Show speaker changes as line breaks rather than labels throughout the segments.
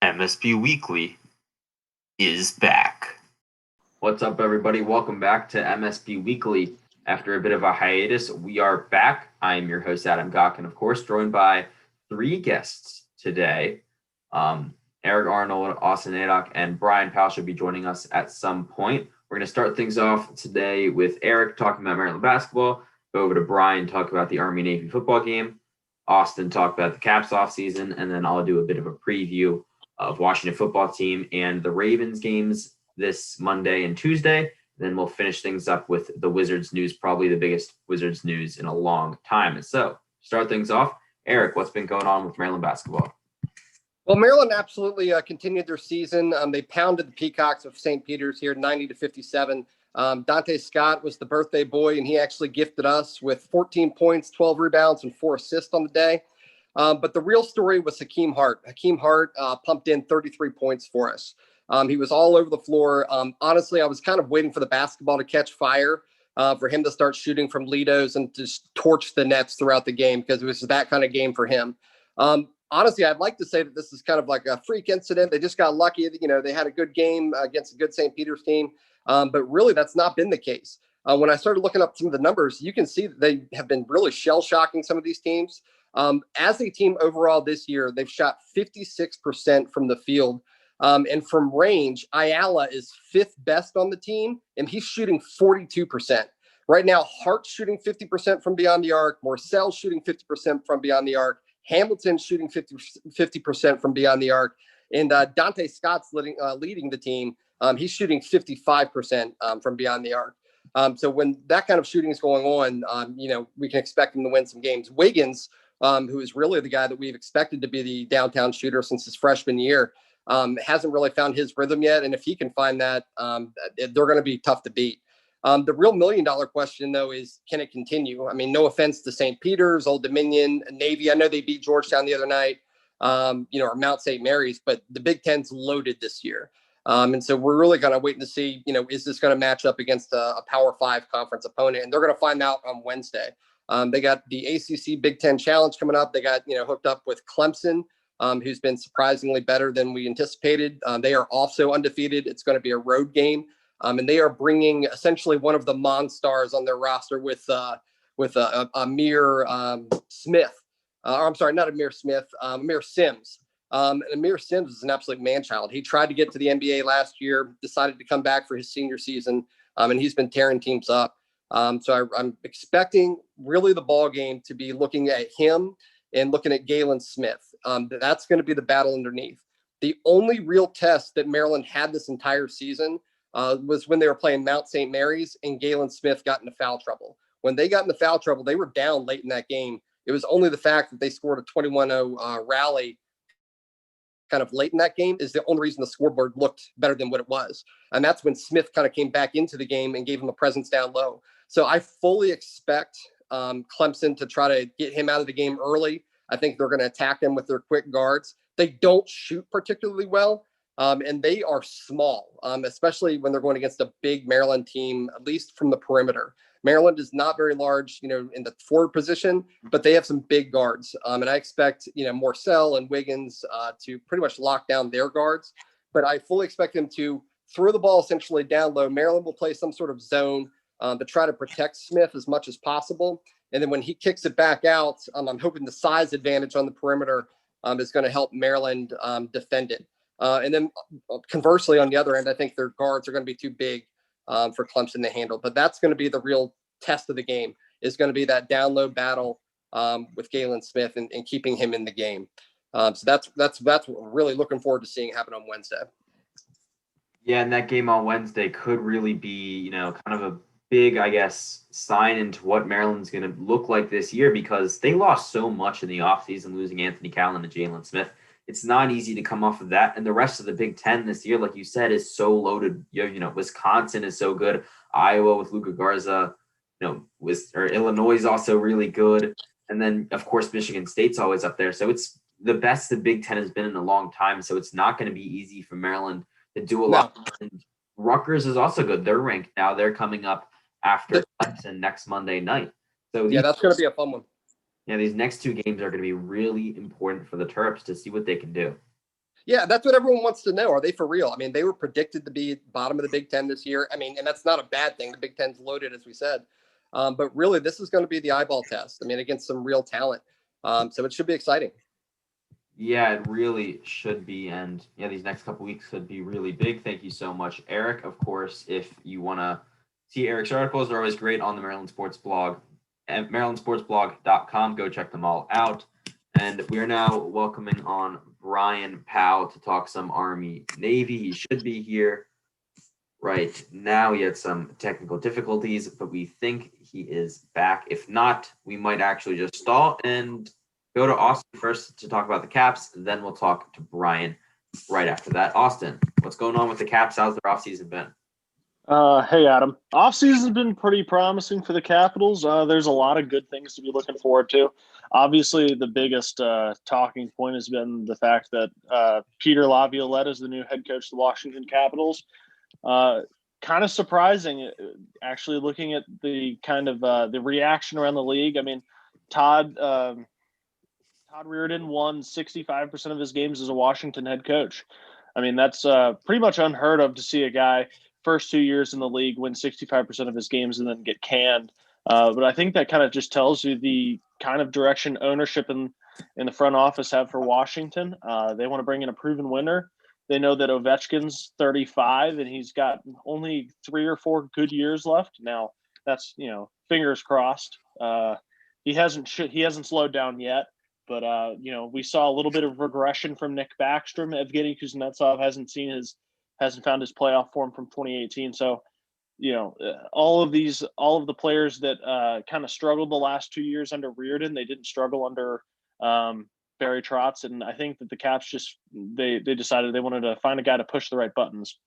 MSB Weekly is back. What's up, everybody? Welcome back to MSB Weekly. After a bit of a hiatus, we are back. I am your host, Adam Gotkin, of course, joined by three guests today. Eric Arnold, Austen Adcock, and Brian Powell should be joining us at some point. We're going to start things off today with Eric talking about Maryland basketball, go over to Brian, talk about the Army-Navy football game, Austen talk about the Caps offseason, and then I'll do a bit of a preview of Washington football team and the Ravens games this Monday and Tuesday. Then we'll finish things up with the Wizards news, probably the biggest Wizards news in a long time. And so, start things off. Eric, what's been going on with Maryland basketball?
Well, Maryland absolutely continued their season. They pounded the Peacocks of St. Peter's here 90-57. Dante Scott was the birthday boy, and he actually gifted us with 14 points, 12 rebounds, and 4 assists on the day. But the real story was Hakeem Hart. Hakeem Hart pumped in 33 points for us. He was all over the floor. Honestly, I was kind of waiting for the basketball to catch fire, for him to start shooting from Lido's and just torch the nets throughout the game, because it was that kind of game for him. Honestly, I'd like to say that this is kind of like a freak incident. They just got lucky. They had a good game against a good St. Peter's team. But really, that's not been the case. When I started looking up some of the numbers, you can see that they have been really shell-shocking some of these teams. As a team overall this year, they've shot 56% from the field. And from range, Ayala is 5th best on the team, and he's shooting 42%. Right now, Hart's shooting 50% from beyond the arc. Morcell's shooting 50% from beyond the arc. Hamilton's shooting 50% from beyond the arc. And Dante Scott's leading the team. He's shooting 55% from beyond the arc. So when that kind of shooting is going on, we can expect him to win some games. Wiggins, who is really the guy that we've expected to be the downtown shooter since his freshman year, hasn't really found his rhythm yet. And if he can find that, they're going to be tough to beat. The real $1 million question, though, is can it continue? I mean, no offense to St. Peter's, Old Dominion, Navy. I know they beat Georgetown the other night, or Mount St. Mary's, but the Big Ten's loaded this year. And so we're really kind of waiting to see, is this going to match up against a Power 5 conference opponent? And they're going to find out on Wednesday. They got the ACC Big Ten Challenge coming up. They got, hooked up with Clemson, who's been surprisingly better than we anticipated. They are also undefeated. It's going to be a road game. And they are bringing essentially one of the Monstars on their roster with Amir Smith. I'm sorry, not Amir Smith, Amir Sims. And Amir Sims is an absolute man-child. He tried to get to the NBA last year, decided to come back for his senior season, and he's been tearing teams up. So I'm expecting really the ball game to be looking at him and looking at Galen Smith. That's going to be the battle underneath. The only real test that Maryland had this entire season was when they were playing Mount St. Mary's and Galen Smith got into foul trouble. When they got into foul trouble, they were down late in that game. It was only the fact that they scored a 21-0 rally kind of late in that game is the only reason the scoreboard looked better than what it was. And that's when Smith kind of came back into the game and gave him a presence down low. So I fully expect Clemson to try to get him out of the game early. I think they're going to attack him with their quick guards. They don't shoot particularly well, and they are small, especially when they're going against a big Maryland team, at least from the perimeter. Maryland is not very large, in the forward position, but they have some big guards. And I expect, Morcell and Wiggins to pretty much lock down their guards. But I fully expect them to throw the ball essentially down low. Maryland will play some sort of zone to try to protect Smith as much as possible. And then when he kicks it back out, I'm hoping the size advantage on the perimeter is going to help Maryland defend it. And then conversely, on the other end, I think their guards are going to be too big for Clemson to handle. But that's going to be the real test of the game, is going to be that down low battle with Galen Smith and keeping him in the game. So that's what we're really looking forward to seeing happen on Wednesday.
Yeah, and that game on Wednesday could really be, kind of a big, I guess, sign into what Maryland's going to look like this year, because they lost so much in the offseason, losing Anthony Callan and Jalen Smith. It's not easy to come off of that. And the rest of the Big Ten this year, like you said, is so loaded. Wisconsin is so good. Iowa with Luka Garza, Illinois is also really good. And then, of course, Michigan State's always up there. So it's the best the Big Ten has been in a long time. So it's not going to be easy for Maryland to do a lot. And Rutgers is also good. They're ranked now. They're coming up after Clemson next Monday night. So
that's going to be a fun one.
Yeah, these next two games are going to be really important for the Terps to see what they can do.
Yeah, that's what everyone wants to know. Are they for real? I mean, they were predicted to be bottom of the Big Ten this year. I mean, and that's not a bad thing. The Big Ten's loaded, as we said. But really, this is going to be the eyeball test. I mean, against some real talent. So it should be exciting.
Yeah, it really should be. And yeah, these next couple weeks could be really big. Thank you so much, Eric. Of course, if you want to see Eric's articles, they're always great on the Maryland Sports Blog at marylandsportsblog.com. Go check them all out. And we are now welcoming on Brian Powell to talk some Army Navy. He should be here right now. He had some technical difficulties, but we think he is back. If not, we might actually just stall and go to Austen first to talk about the Caps. Then we'll talk to Brian right after that. Austen, what's going on with the Caps? How's their offseason been?
Hey, Adam. Offseason's been pretty promising for the Capitals. There's a lot of good things to be looking forward to. Obviously, the biggest talking point has been the fact that Peter Laviolette is the new head coach of the Washington Capitals. Kind of surprising, actually, looking at the kind of the reaction around the league. I mean, Todd Reardon won 65% of his games as a Washington head coach. I mean, that's pretty much unheard of to see a guy first 2 years in the league win 65% of his games and then get canned. But I think that kind of just tells you the kind of direction ownership in the front office have for Washington. They want to bring in a proven winner. They know that Ovechkin's 35 and he's got only 3 or 4 good years left. Now, that's, fingers crossed. He hasn't slowed down yet. But, we saw a little bit of regression from Nick Backstrom. Evgeny Kuznetsov hasn't found his playoff form from 2018. So, all of the players that kind of struggled the last 2 years under Reardon, they didn't struggle under Barry Trotz. And I think that the Caps just they decided they wanted to find a guy to push the right buttons.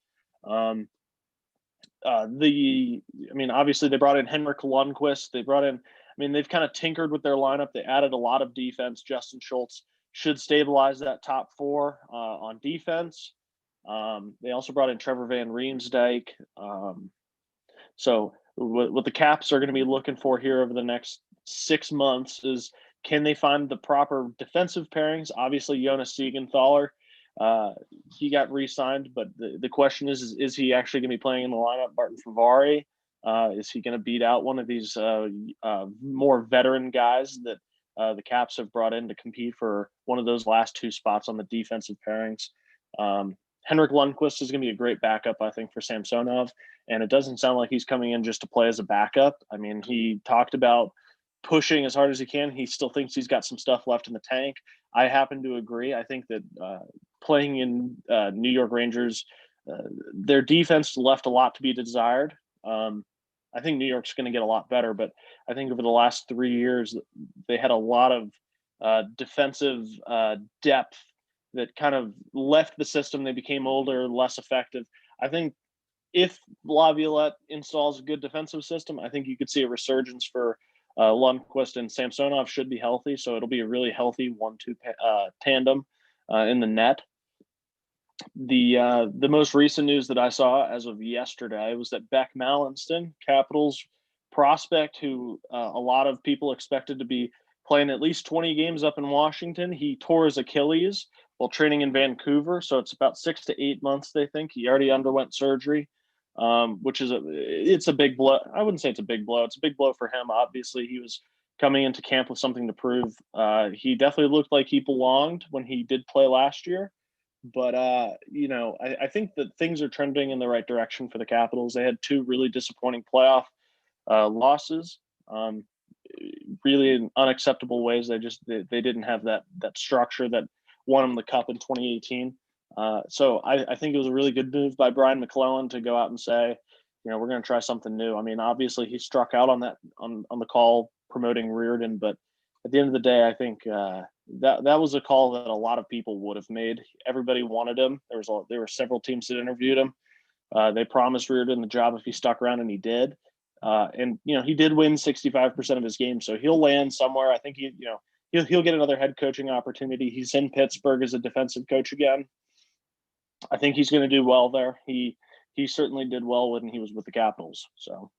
Obviously they brought in Henrik Lundqvist. They've kind of tinkered with their lineup. They added a lot of defense. Justin Schultz should stabilize that top 4 on defense. They also brought in Trevor Van Riemsdyk. So what the Caps are going to be looking for here over the next 6 months is, can they find the proper defensive pairings? Obviously, Jonas Siegenthaler, he got re-signed, but the question is he actually going to be playing in the lineup? Martin Favari, is he going to beat out one of these more veteran guys that the Caps have brought in to compete for one of those last 2 spots on the defensive pairings? Henrik Lundqvist is going to be a great backup, I think, for Samsonov, and it doesn't sound like he's coming in just to play as a backup. I mean, he talked about pushing as hard as he can. He still thinks he's got some stuff left in the tank. I happen to agree. I think that playing in New York Rangers, their defense left a lot to be desired. I think New York's going to get a lot better, but I think over the last 3 years, they had a lot of defensive depth that kind of left the system. They became older, less effective. I think if Laviolette installs a good defensive system, I think you could see a resurgence for Lundqvist, and Samsonov should be healthy. So it'll be a really healthy 1-2 tandem in the net. The most recent news that I saw as of yesterday was that Beck Mallinston, Capitals prospect, who a lot of people expected to be playing at least 20 games up in Washington, he tore his Achilles while training in Vancouver. So it's about 6 to 8 months, they think. He already underwent surgery, which is it's a big blow. I wouldn't say it's a big blow. It's a big blow for him. Obviously, he was coming into camp with something to prove. He definitely looked like he belonged when he did play last year. But, I think that things are trending in the right direction for the Capitals. They had 2 really disappointing playoff losses, really in unacceptable ways. They didn't have that structure that won them the Cup in 2018. So I think it was a really good move by Brian McClellan to go out and say, we're going to try something new. I mean, obviously he struck out on that on the call promoting Reardon, but at the end of the day, I think that was a call that a lot of people would have made. Everybody wanted him. There were several teams that interviewed him. They promised Reardon the job if he stuck around, and he did. And he did win 65% of his games, so he'll land somewhere. I think he'll get another head coaching opportunity. He's in Pittsburgh as a defensive coach again. I think he's going to do well there. He certainly did well when he was with the Capitals. So,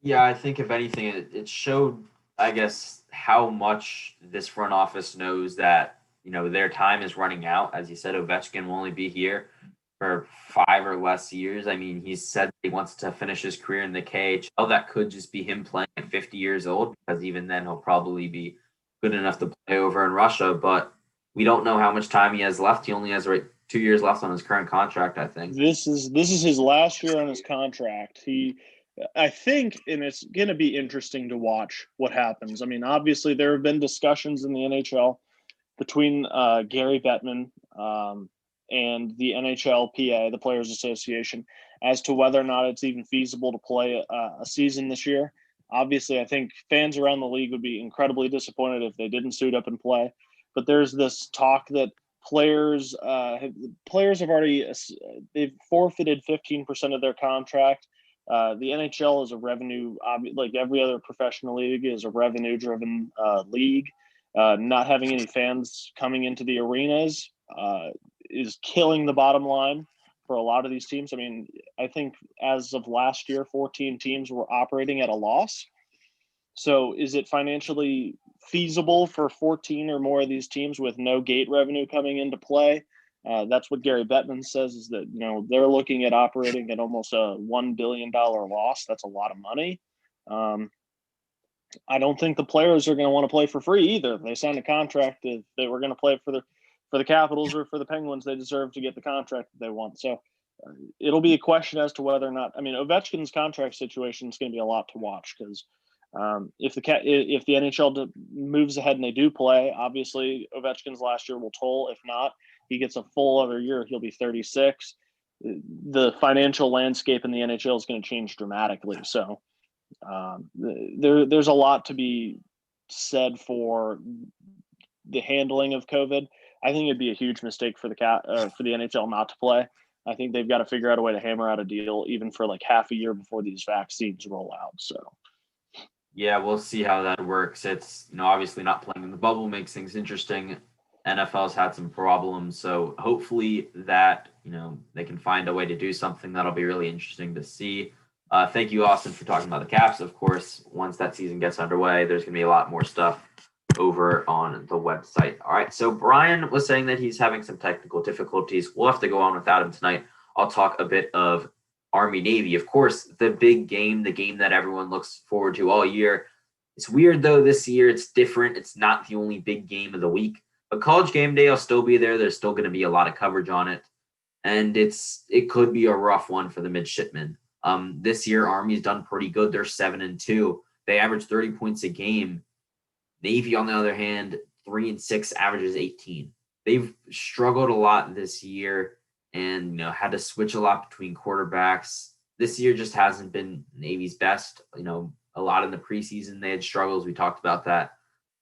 yeah, I think if anything, it showed, I guess, how much this front office knows that their time is running out. As you said, Ovechkin will only be here for 5 or less years. I mean, he said he wants to finish his career in the KHL. That could just be him playing at 50 years old, because even then he'll probably be good enough to play over in Russia. But we don't know how much time he has left. He only has 2 years left on his current contract, I think.
This is his last year on his contract. I think, and it's going to be interesting to watch what happens. I mean, obviously there have been discussions in the NHL between Gary Bettman and the NHLPA, the Players Association, as to whether or not it's even feasible to play a season this year. Obviously, I think fans around the league would be incredibly disappointed if they didn't suit up and play. But there's this talk that players have already they've forfeited 15% of their contract. The NHL is a revenue, like every other professional league, is a revenue-driven league. Not having any fans coming into the arenas is killing the bottom line for a lot of these teams. I mean, I think as of last year, 14 teams were operating at a loss. So is it financially feasible for 14 or more of these teams with no gate revenue coming into play? That's what Gary Bettman says, is that, they're looking at operating at almost a $1 billion loss. That's a lot of money. I don't think the players are going to want to play for free either. They signed a contract. If they were going to play for the Capitals or for the Penguins, they deserve to get the contract that they want. So it'll be a question as to whether or not. I mean, Ovechkin's contract situation is going to be a lot to watch, because if the NHL moves ahead and they do play, obviously Ovechkin's last year will toll. If not, he gets a full other year. He'll be 36. The financial landscape in the NHL is going to change dramatically. So there's a lot to be said for the handling of COVID. I think it'd be a huge mistake for the NHL not to play. I think they've got to figure out a way to hammer out a deal even for like half a year before these vaccines roll out. So
yeah, we'll see how that works. It's, obviously not playing in the bubble makes things interesting. NFL's had some problems, so hopefully that, they can find a way to do something that'll be really interesting to see. Thank you, Austen, for talking about the Caps. Of course, once that season gets underway, there's going to be a lot more stuff over on the website. All right, so Brian was saying that he's having some technical difficulties. We'll have to go on without him tonight. I'll talk a bit of Army-Navy. Of course, the big game, the game that everyone looks forward to all year. It's weird, though, this year. It's different. It's not the only big game of the week. But College Game Day will still be there. There's still going to be a lot of coverage on it. And it could be a rough one for the midshipmen. This year, Army's done pretty good. They're 7-2. They average 30 points a game. Navy, on the other hand, 3-6, averages 18. They've struggled a lot this year and had to switch a lot between quarterbacks. This year just hasn't been Navy's best. A lot in the preseason they had struggles. We talked about that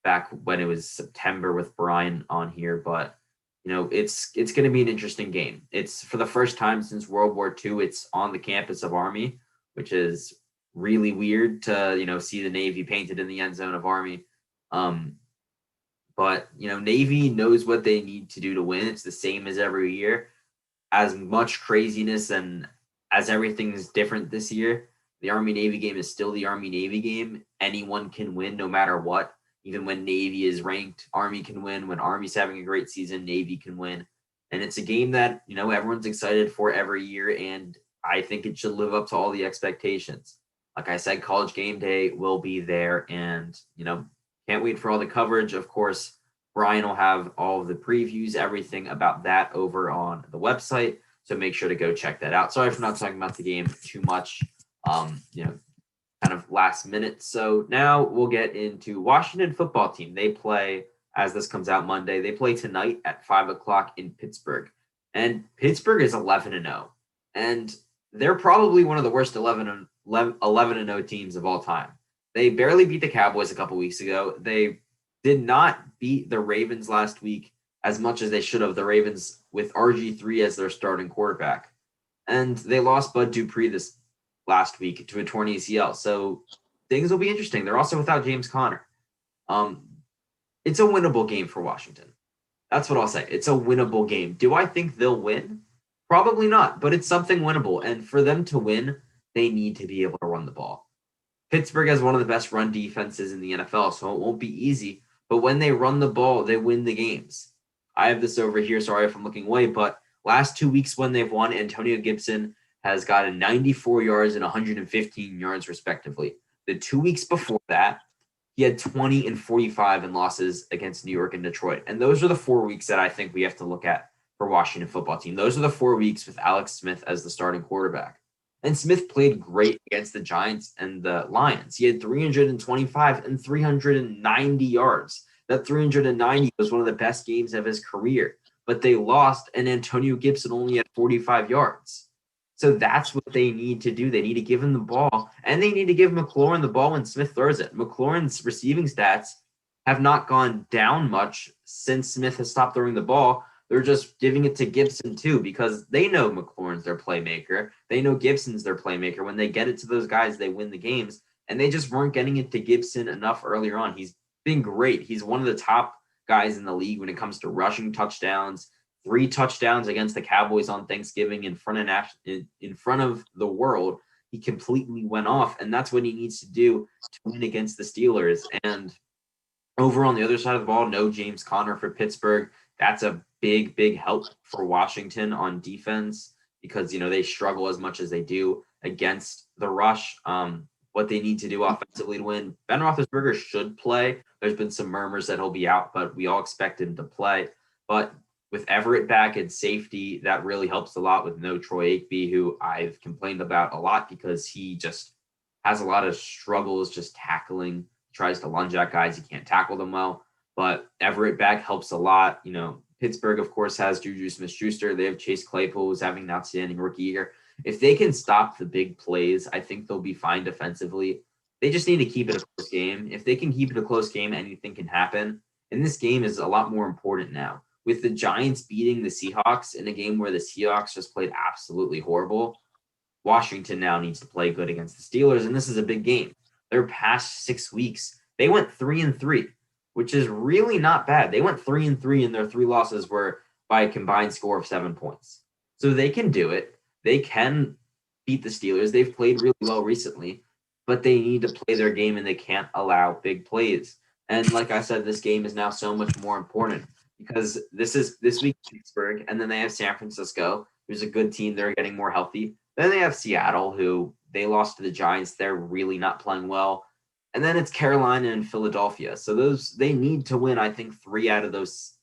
back when it was September with Brian on here, but it's going to be an interesting game. It's for the first time since World War II. It's on the campus of Army, which is really weird to see the Navy painted in the end zone of Army. But Navy knows what they need to do to win. It's the same as every year. As much craziness and as everything is different this year, the Army-Navy game is still the Army-Navy game. Anyone can win no matter what. Even when Navy is ranked, Army can win. When Army's having a great season, Navy can win. And it's a game that, everyone's excited for every year, and I think it should live up to all the expectations. Like I said, College Game Day will be there, and, can't wait for all the coverage. Of course, Brian will have all of the previews, everything about that over on the website. So make sure to go check that out. Sorry for not talking about the game too much, kind of last minute. So now we'll get into Washington football team. They play, as this comes out Monday, they play tonight at 5:00 in Pittsburgh. And Pittsburgh is 11-0. And they're probably one of the worst 11-0 teams of all time. They barely beat the Cowboys a couple weeks ago. They did not beat the Ravens last week as much as they should have. The Ravens with RG3 as their starting quarterback. And they lost Bud Dupree this last week to a torn ACL. So things will be interesting. They're also without James Conner. It's a winnable game for Washington. That's what I'll say. It's a winnable game. Do I think they'll win? Probably not, but it's something winnable. And for them to win, they need to be able to run the ball. Pittsburgh has one of the best run defenses in the NFL, so it won't be easy. But when they run the ball, they win the games. I have this over here. Sorry if I'm looking away, but last 2 weeks when they've won, Antonio Gibson has gotten 94 yards and 115 yards respectively. The 2 weeks before that, he had 20 and 45 in losses against New York and Detroit. And those are the 4 weeks that I think we have to look at for Washington football team. Those are the 4 weeks with Alex Smith as the starting quarterback. And Smith played great against the Giants and the Lions. He had 325 and 390 yards. That 390 was one of the best games of his career. But they lost, and Antonio Gibson only had 45 yards. So that's what they need to do. They need to give him the ball, and they need to give McLaurin the ball when Smith throws it. McLaurin's receiving stats have not gone down much since Smith has stopped throwing the ball. They're just giving it to Gibson too, because they know McLaurin's their playmaker. They know Gibson's their playmaker. When they get it to those guys, they win the games. And they just weren't getting it to Gibson enough earlier on. He's been great. He's one of the top guys in the league when it comes to rushing touchdowns. 3 touchdowns against the Cowboys on Thanksgiving in front of the world. He completely went off, and that's what he needs to do to win against the Steelers. And over on the other side of the ball, no James Conner for Pittsburgh. That's a big help for Washington on defense because, they struggle as much as they do against the rush. What they need to do offensively to win. Ben Roethlisberger should play. There's been some murmurs that he'll be out, but we all expect him to play. But with Everett back at safety, that really helps a lot with no Troy Aikby, who I've complained about a lot because he just has a lot of struggles just tackling. He tries to lunge at guys. He can't tackle them well. But Everett back helps a lot. Pittsburgh, of course, has Juju Smith-Schuster. They have Chase Claypool, who's having an outstanding rookie year. If they can stop the big plays, I think they'll be fine defensively. They just need to keep it a close game. If they can keep it a close game, anything can happen. And this game is a lot more important now. With the Giants beating the Seahawks in a game where the Seahawks just played absolutely horrible, Washington now needs to play good against the Steelers, and this is a big game. Their past 6 weeks, they went 3-3, which is really not bad. They went 3-3, and their 3 losses were by a combined score of 7 points. So they can do it. They can beat the Steelers. They've played really well recently, but they need to play their game, and they can't allow big plays. And like I said, this game is now so much more important because this week Pittsburgh, and then they have San Francisco, who's a good team. They're getting more healthy. Then they have Seattle, who they lost to the Giants. They're really not playing well. And then it's Carolina and Philadelphia. So they need to win, I think, 3 out of those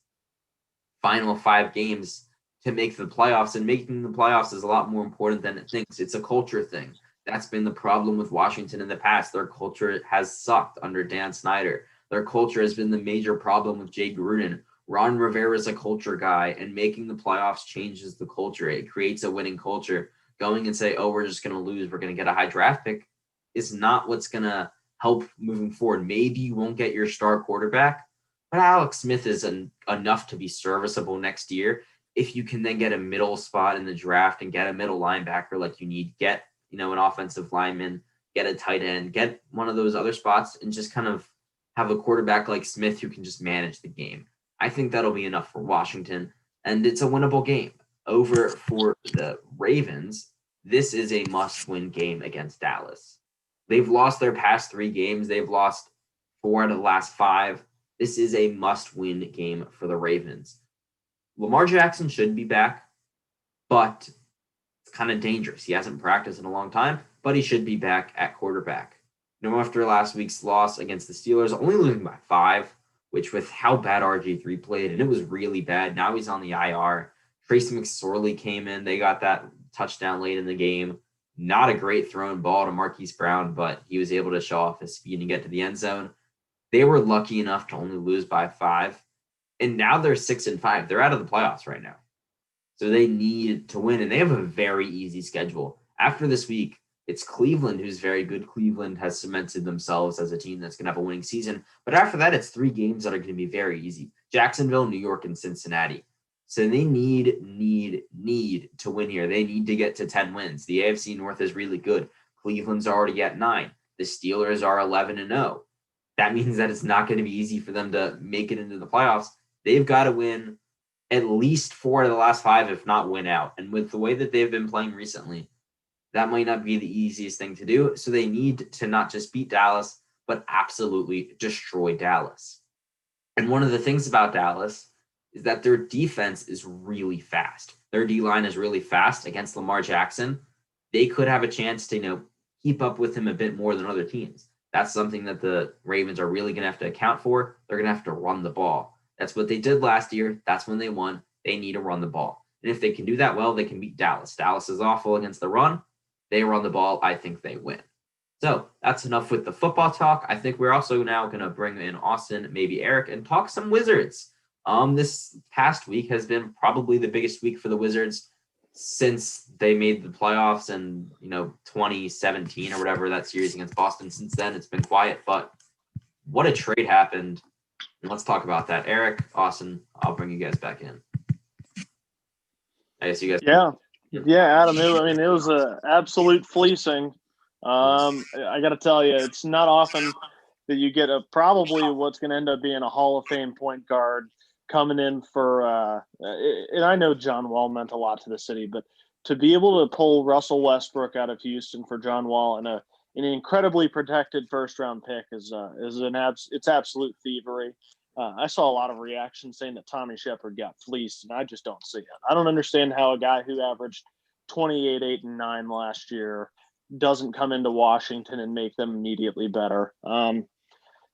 final 5 games to make the playoffs. And making the playoffs is a lot more important than it thinks. It's a culture thing. That's been the problem with Washington in the past. Their culture has sucked under Dan Snyder. Their culture has been the major problem with Jay Gruden. Ron Rivera is a culture guy, and making the playoffs changes the culture. It creates a winning culture. Going and say, we're just going to lose, we're going to get a high draft pick, is not what's going to help moving forward. Maybe you won't get your star quarterback, but Alex Smith is enough to be serviceable next year. If you can then get a middle spot in the draft and get a middle linebacker like you need, get an offensive lineman, get a tight end, get one of those other spots, and just kind of have a quarterback like Smith who can just manage the game. I think that'll be enough for Washington, and it's a winnable game. Over for the Ravens, this is a must-win game against Dallas. They've lost their past 3 games. They've lost 4 out of the last 5. This is a must-win game for the Ravens. Lamar Jackson should be back, but it's kind of dangerous. He hasn't practiced in a long time, but he should be back at quarterback. After last week's loss against the Steelers, only losing by 5, which with how bad RG3 played, and it was really bad. Now he's on the IR. Tracy McSorley came in. They got that touchdown late in the game. Not a great thrown ball to Marquise Brown, but he was able to show off his speed and get to the end zone. They were lucky enough to only lose by 5. And now they're 6-5. They're out of the playoffs right now. So they need to win, and they have a very easy schedule. After this week, it's Cleveland, who's very good. Cleveland has cemented themselves as a team that's going to have a winning season. But after that, it's 3 games that are going to be very easy. Jacksonville, New York, and Cincinnati. So they need to win here. They need to get to 10 wins. The AFC North is really good. Cleveland's already at 9. The Steelers are 11-0. That means that it's not going to be easy for them to make it into the playoffs. They've got to win at least 4 out of the last 5, if not win out. And with the way that they've been playing recently, that might not be the easiest thing to do. So they need to not just beat Dallas, but absolutely destroy Dallas. And one of the things about Dallas is that their defense is really fast. Their D-line is really fast against Lamar Jackson. They could have a chance to, keep up with him a bit more than other teams. That's something that the Ravens are really going to have to account for. They're going to have to run the ball. That's what they did last year. That's when they won. They need to run the ball. And if they can do that well, they can beat Dallas. Dallas is awful against the run. They run the ball. I think they win. So that's enough with the football talk. I think we're also now going to bring in Austen, maybe Eric, and talk some Wizards. This past week has been probably the biggest week for the Wizards since they made the playoffs in 2017 or whatever, that series against Boston. Since then, it's been quiet, but what a trade happened. And let's talk about that. Eric, Austen, I'll bring you guys back in. I guess you guys.
Yeah, Adam. It was an absolute fleecing. I got to tell you, it's not often that you get probably what's going to end up being a Hall of Fame point guard coming in for and I know John Wall meant a lot to the city, but to be able to pull Russell Westbrook out of Houston for John Wall and an incredibly protected first round pick is it's absolute thievery. I saw a lot of reactions saying that Tommy Shepard got fleeced, and I just don't see it. I don't understand how a guy who averaged 28, 8, and 9 last year doesn't come into Washington and make them immediately better.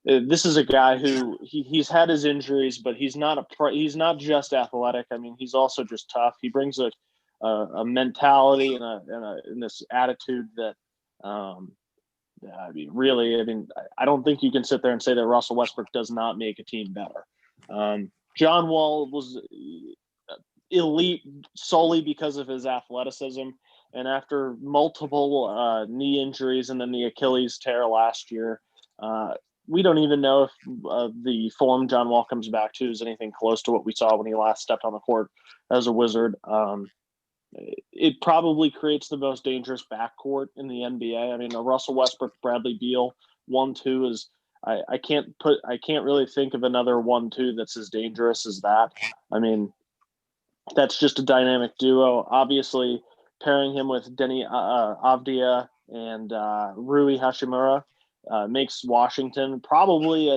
This is a guy who he's had his injuries, but he's not just athletic. He's also just tough. He brings a mentality and this attitude that, I don't think you can sit there and say that Russell Westbrook does not make a team better. John Wall was elite solely because of his athleticism. And after multiple knee injuries and then the Achilles tear last year, we don't even know if the form John Wall comes back to is anything close to what we saw when he last stepped on the court as a Wizard. It probably creates the most dangerous backcourt in the NBA. A Russell Westbrook, Bradley Beal 1-2 is I can't really think of another 1-2 that's as dangerous as that. That's just a dynamic duo. Obviously, pairing him with Denny Avdia and Rui Hashimura makes Washington probably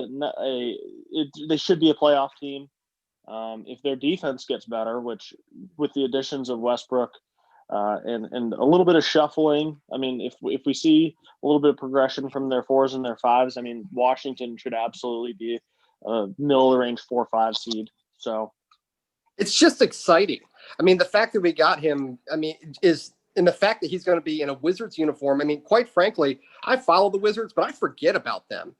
they should be a playoff team if their defense gets better, which with the additions of Westbrook and a little bit of shuffling. If we see a little bit of progression from their 4s and their 5s, Washington should absolutely be a middle of the range 4-5 seed. So
it's just exciting. The fact that we got him, is in the fact that he's going to be in a Wizards uniform. Quite frankly, I follow the Wizards, but I forget about them.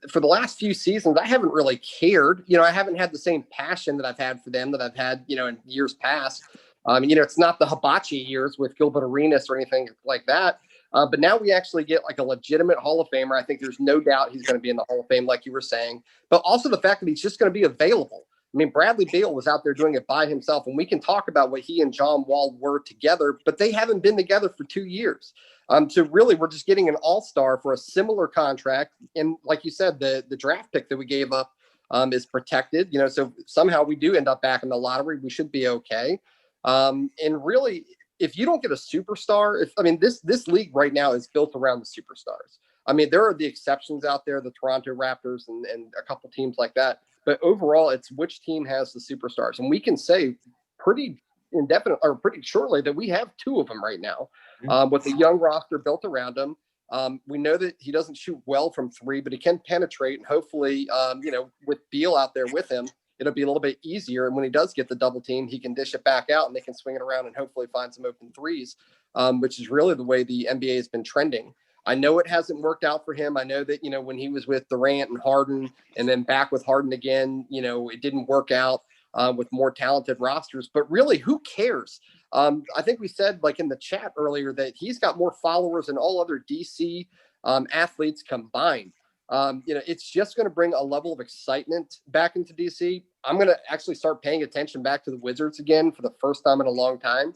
For the last few seasons, I haven't really cared. I haven't had the same passion that I've had for them that I've had, in years past. It's not the hibachi years with Gilbert Arenas or anything like that. But now we actually get like a legitimate Hall of Famer. I think there's no doubt he's going to be in the Hall of Fame, like you were saying. But also the fact that he's just going to be available. Bradley Beal was out there doing it by himself, and we can talk about what he and John Wall were together, but they haven't been together for 2 years. So really, we're just getting an all-star for a similar contract. And like you said, the draft pick that we gave up is protected, so somehow we do end up back in the lottery. We should be okay. And really, if you don't get a superstar, this league right now is built around the superstars. There are the exceptions out there, the Toronto Raptors and a couple teams like that. But overall, it's which team has the superstars. And we can say pretty indefinite or pretty shortly that we have 2 of them right now with a young roster built around him. We know that he doesn't shoot well from 3, but he can penetrate. And hopefully, with Beal out there with him, it'll be a little bit easier. And when he does get the double team, he can dish it back out and they can swing it around and hopefully find some open threes, which is really the way the NBA has been trending. I know it hasn't worked out for him. I know that, when he was with Durant and Harden and then back with Harden again, it didn't work out with more talented rosters. But really, who cares? I think we said, like in the chat earlier, that he's got more followers than all other DC athletes combined. It's just going to bring a level of excitement back into DC. I'm going to actually start paying attention back to the Wizards again for the first time in a long time.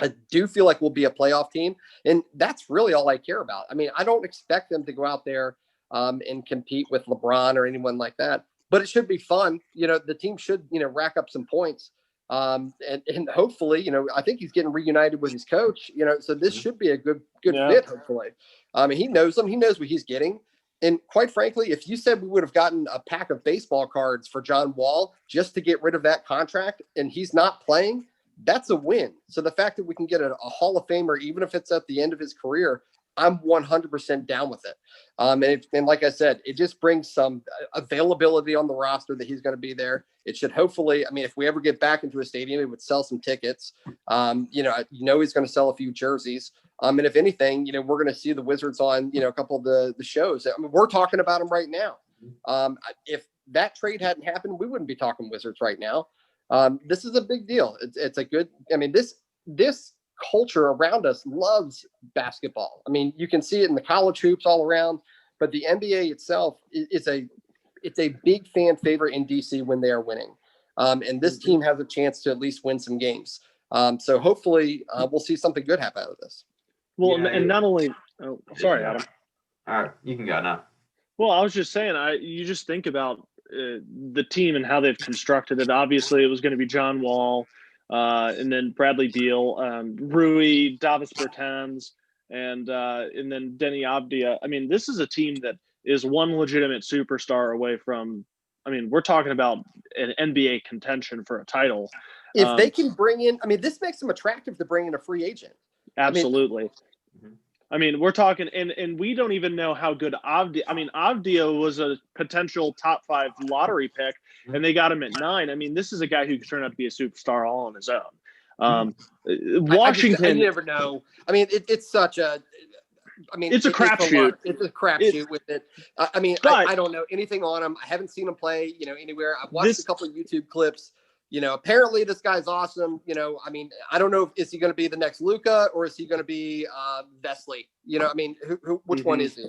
I do feel like we'll be a playoff team, and that's really all I care about. I don't expect them to go out there and compete with LeBron or anyone like that, but it should be fun. The team should, rack up some points. And hopefully, I think he's getting reunited with his coach, so this should be a good fit, hopefully. He knows him. He knows what he's getting. And quite frankly, if you said we would have gotten a pack of baseball cards for John Wall just to get rid of that contract and he's not playing, that's a win. So the fact that we can get a Hall of Famer, even if it's at the end of his career, I'm 100% down with it. And like I said, it just brings some availability on the roster that he's going to be there. It should hopefully, I mean, if we ever get back into a stadium, it would sell some tickets. He's going to sell a few jerseys. And if anything, we're going to see the Wizards on, a couple of the shows. I mean, we're talking about them right now. If that trade hadn't happened, we wouldn't be talking Wizards right now. This is a big deal. It's a good, I mean, this culture around us loves basketball. I mean, you can see it in the college hoops all around, but the NBA itself it's a big fan favorite in DC when they are winning. And this team has a chance to at least win some games. So hopefully we'll see something good happen out of this.
Well, yeah, and not only, sorry, Adam.
All right, you can go now.
Well, I was just saying, you just think about the team and how they've constructed it. Obviously, it was going to be John Wall, and then Bradley Beal, Rui, Davis Bertans, and then Denny Avdia. I mean, this is a team that is one legitimate superstar away from. I mean, we're talking about an NBA contention for a title.
If they can bring in, I mean, this makes them attractive to bring in a free agent.
Absolutely. I mean, we're talking, and we don't even know how good Avdia. I mean, Avdia was a potential top 5 lottery pick, and they got him at 9. I mean, this is a guy who could turn out to be a superstar all on his own. Washington,
I never know. I mean, it's such a. I mean,
it's a crapshoot.
It's a crapshoot with it. I mean, I don't know anything on him. I haven't seen him play, anywhere. I've watched a couple of YouTube clips. Apparently this guy's awesome. I mean, I don't know is he going to be the next Luka or is he going to be Vesley? I mean, which one is he?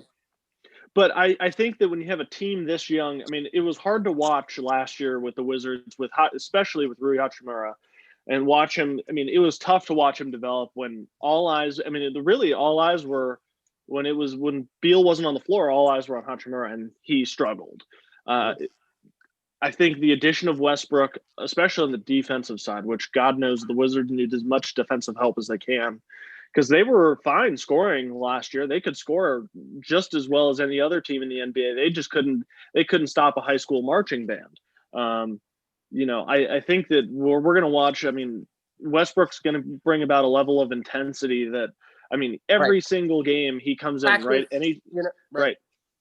But I think that when you have a team this young, I mean, it was hard to watch last year with the Wizards, especially with Rui Hachimura, and watch him. I mean, it was tough to watch him develop when all eyes. I mean, all eyes were when Beal wasn't on the floor. All eyes were on Hachimura, and he struggled. I think the addition of Westbrook, especially on the defensive side, which God knows the Wizards need as much defensive help as they can, because they were fine scoring last year. They could score just as well as any other team in the NBA. They just couldn't stop a high school marching band. I think that we're going to watch. I mean, Westbrook's going to bring about a level of intensity that, I mean, every single game he comes in, right? And right.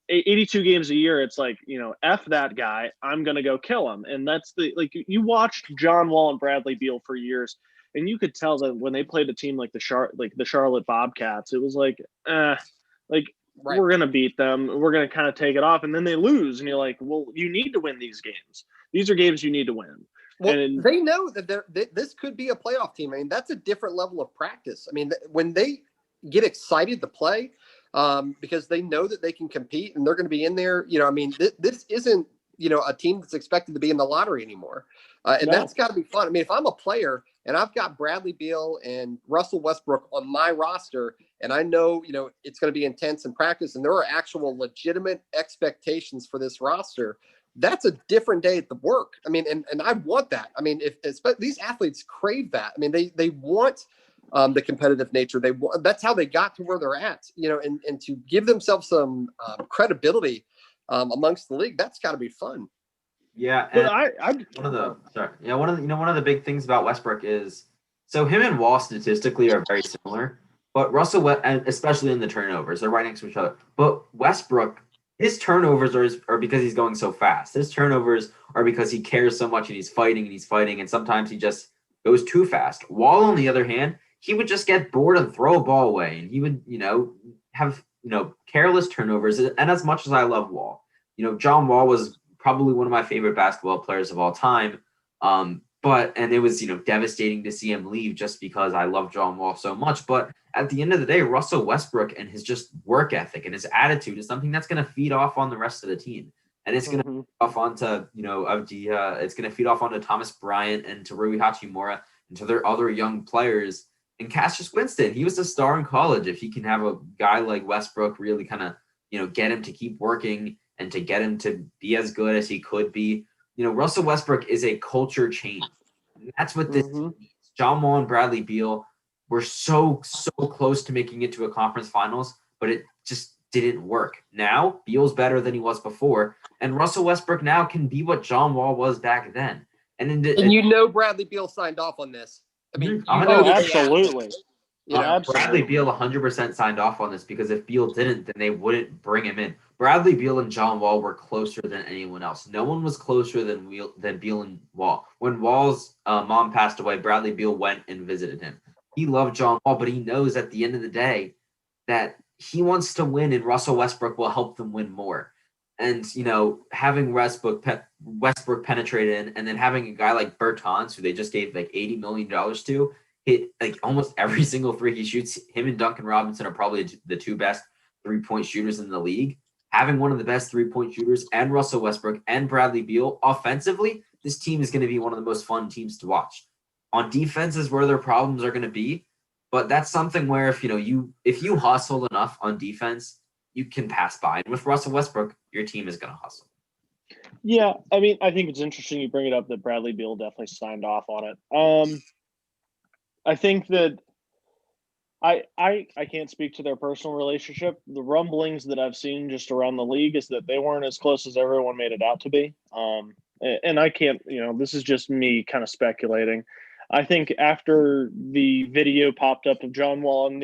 82 games a year, it's like, F that guy, I'm going to go kill him. And that's you watched John Wall and Bradley Beal for years, and you could tell that when they played a team like the Charlotte Bobcats, it was like, we're going to beat them. We're going to kind of take it off. And then they lose. And you're like, well, you need to win these games. These are games you need to win.
Well, they know that this could be a playoff team. I mean, that's a different level of practice. I mean, when they get excited to play, because they know that they can compete and they're going to be in there. I mean, this isn't, a team that's expected to be in the lottery anymore. That's got to be fun. I mean, if I'm a player and I've got Bradley Beal and Russell Westbrook on my roster, and I know, it's going to be intense in practice and there are actual legitimate expectations for this roster, that's a different day at the work. I mean, and I want that. I mean, if these athletes crave that. I mean, they want the competitive nature. That's how they got to where they're at, and to give themselves some credibility amongst the league, that's got to be fun.
Yeah, and one of the big things about Westbrook is, so him and Wall statistically are very similar, but Russell, especially in the turnovers, they're right next to each other. But Westbrook, his turnovers are because he's going so fast. His turnovers are because he cares so much and he's fighting, and sometimes he just goes too fast. Wall, on the other hand, he would just get bored and throw a ball away, and he would, have, careless turnovers. And as much as I love Wall, John Wall was probably one of my favorite basketball players of all time. And it was, devastating to see him leave just because I love John Wall so much. But at the end of the day, Russell Westbrook and his just work ethic and his attitude is something that's going to feed off on the rest of the team. And it's going to feed off onto, Avdia. It's going to feed off onto Thomas Bryant and to Rui Hachimura and to their other young players. And Cassius Winston, he was a star in college. If he can have a guy like Westbrook really kind of, get him to keep working and to get him to be as good as he could be, Russell Westbrook is a culture change. And that's what this team needs. John Wall and Bradley Beal were so close to making it to a conference finals, but it just didn't work. Now, Beal's better than he was before, and Russell Westbrook now can be what John Wall was back then. And
Bradley Beal signed off on this. I mean,
absolutely.
Bradley Beal 100% signed off on this, because if Beal didn't, then they wouldn't bring him in. Bradley Beal and John Wall were closer than anyone else. No one was closer than Beal and Wall. When Wall's mom passed away, Bradley Beal went and visited him. He loved John Wall, but he knows at the end of the day that he wants to win, and Russell Westbrook will help them win more. And, having Westbrook penetrate in, and then having a guy like Bertans, who they just gave like $80 million to, hit like almost every single three he shoots. Him and Duncan Robinson are probably the two best three-point shooters in the league. Having one of the best three-point shooters and Russell Westbrook and Bradley Beal offensively, this team is going to be one of the most fun teams to watch. On defense is where their problems are going to be, but that's something where if you hustle enough on defense, you can pass by. And with Russell Westbrook, your team is going to hustle.
Yeah, I mean, I think it's interesting you bring it up that Bradley Beal definitely signed off on it. I think that I can't speak to their personal relationship. The rumblings that I've seen just around the league is that they weren't as close as everyone made it out to be. And I can't, this is just me kind of speculating. I think after the video popped up of John Wall in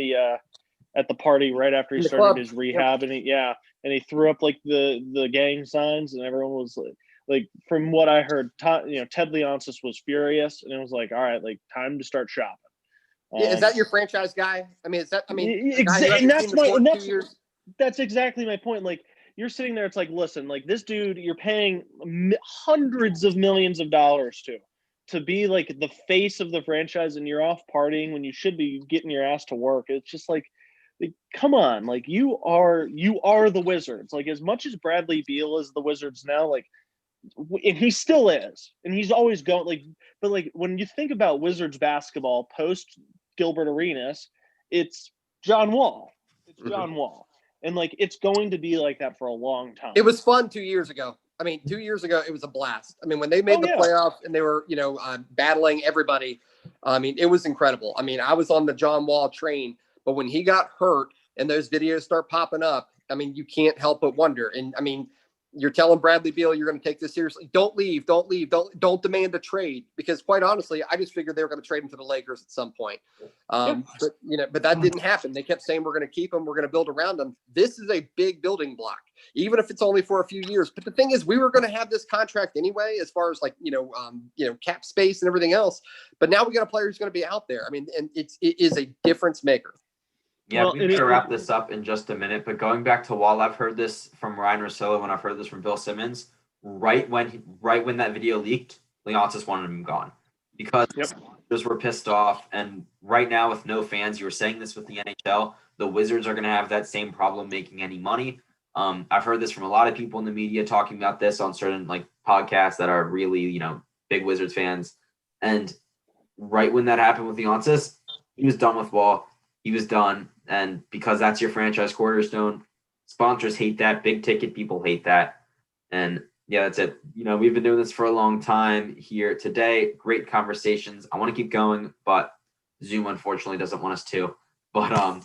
at the party right after he started his rehab, and he threw up like the gang signs, and everyone was like from what I heard, Ted Leonsis was furious, and it was like, all right, like time to start shopping.
Is that your franchise guy?
That's exactly my point. Like, you're sitting there, it's like, listen, like this dude, you're paying hundreds of millions of dollars to be like the face of the franchise, and you're off partying when you should be getting your ass to work. It's just like come on, like you are the Wizards. Like, as much as Bradley Beal is the Wizards now, like, and he still is, and he's always going, like, but like when you think about Wizards basketball post Gilbert Arenas, it's John Wall. It's John Wall. And like it's going to be like that for a long time.
It was fun 2 years ago. I mean, 2 years ago, it was a blast. I mean, when they made the playoffs and they were, battling everybody, I mean, it was incredible. I mean, I was on the John Wall train, but when he got hurt and those videos start popping up, I mean, you can't help but wonder. And I mean, you're telling Bradley Beal you're going to take this seriously. Don't leave. Don't demand a trade, because quite honestly, I just figured they were going to trade him to the Lakers at some point. But that didn't happen. They kept saying we're going to keep him. We're going to build around him. This is a big building block, even if it's only for a few years. But the thing is, we were going to have this contract anyway, as far as like cap space and everything else. But now we got a player who's going to be out there. I mean, and it is a difference maker.
Yeah, we need to wrap this up in just a minute. But going back to Wall, I've heard this from Ryan Russillo, and I've heard this from Bill Simmons. Right when that video leaked, Leonsis wanted him gone because Wizards were pissed off. And right now, with no fans, you were saying this with the NHL, the Wizards are going to have that same problem making any money. I've heard this from a lot of people in the media talking about this on certain like podcasts that are really big Wizards fans. And right when that happened with Leonsis, he was done with Wall. He was done. And because that's your franchise cornerstone, sponsors hate that. Big ticket people hate that. And yeah, that's it. We've been doing this for a long time here today. Great conversations. I want to keep going, but Zoom unfortunately doesn't want us to. But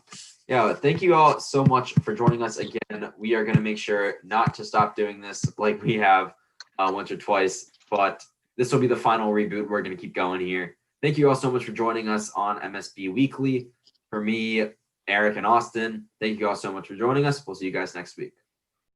thank you all so much for joining us again. We are going to make sure not to stop doing this like we have once or twice, but this will be the final reboot. We're going to keep going here. Thank you all so much for joining us on MSB Weekly. For me, Eric and Austin, thank you all so much for joining us. We'll see you guys next week.